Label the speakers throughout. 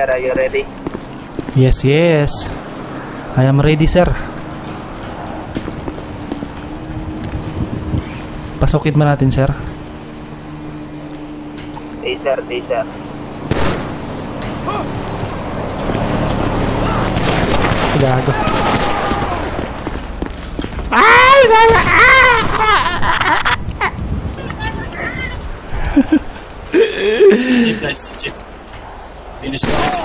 Speaker 1: sir. Are you ready?
Speaker 2: Yes, yes. I am ready, sir. Pasukin ba natin, sir?
Speaker 1: Taser, taser.
Speaker 2: Gago.
Speaker 3: Chip guys, chip. Finish ko na chip.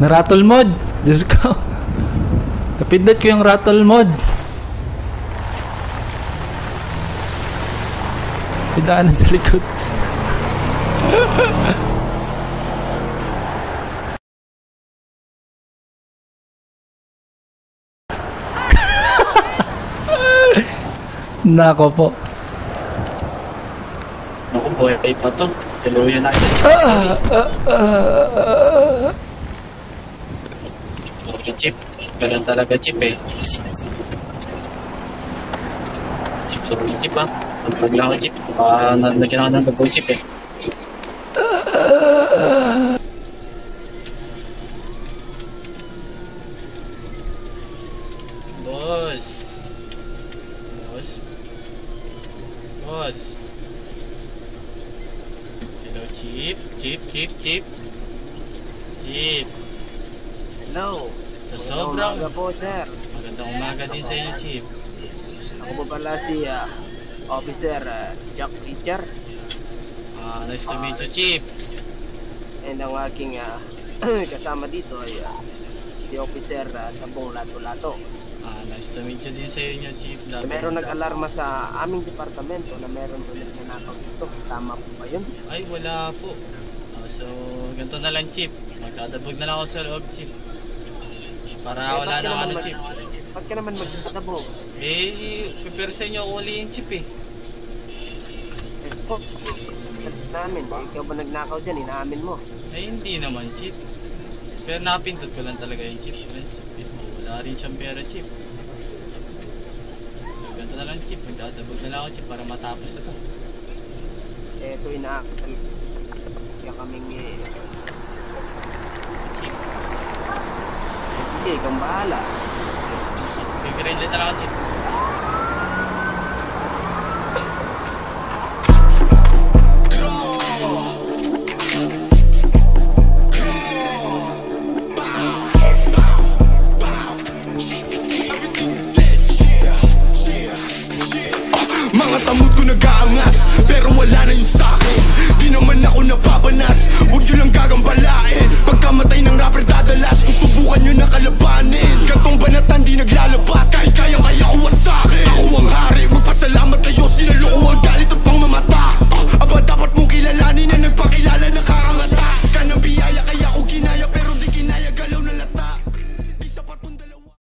Speaker 2: Na-rattle mod. Diyos ko. Napindot ko yung rattle mod. Pidaanan sa likod. Nako po.
Speaker 3: Naku, buhay pa to. Tuluyan natin chip. Chip. Ganun talaga chip eh. Chip, sorry chip ha. Paglang chip. Nagkina ka ng gaboy chip eh. Boss. Boss. Boss. Hello chip. Chip, chip, chip. Chip.
Speaker 1: Hello.
Speaker 3: Sa sobrang
Speaker 1: Umaga po, sir.
Speaker 3: magandang umaga din sa inyo, Chip.
Speaker 1: Ako po pala si Officer Jack Richard.
Speaker 3: Nice to meet you, Chip.
Speaker 1: And ang aking kasama dito ay si Officer Sabong Lato-Lato.
Speaker 3: Nice to meet you din sa inyo, Chip.
Speaker 1: Meron nag-alarma sa aming departamento na meron ulit na nakaw dito. Tama po ba yun?
Speaker 3: Ay, wala po. So, ganito na lang, Chip. Magdadabog na lang ako sa loob, Chip. Para wala na ano, Chip.
Speaker 1: Ba't ka naman magdadabog?
Speaker 3: Prepare sa inyo ako uli yung Chip eh.
Speaker 1: Namin, ikaw ba nagnakaw dyan? Inaamin mo.
Speaker 3: Ay, hindi naman, Chip. Pero napindot ko lang talaga yung Chip. Wala rin siyang pera, Chip. So, ganito na lang, Chip. Magdadabog na lang ako, Chip, para matapos na to.
Speaker 1: Ito inaakal. Kaya kaming
Speaker 3: Chip.
Speaker 1: Sige, kang bahala.
Speaker 3: Yes, Chip. Bigirain lang talaga, Chip.
Speaker 4: Mga tamod ko nag-aangas, pero wala na yung sakin. Di naman ako napapanas, huwag nyo lang gagambalain. Pagkamatay ng rapper dadalas, kung subukan nyo na kalabanin. Gantong banatan di naglalabas, kahit kayang kaya ko wasak.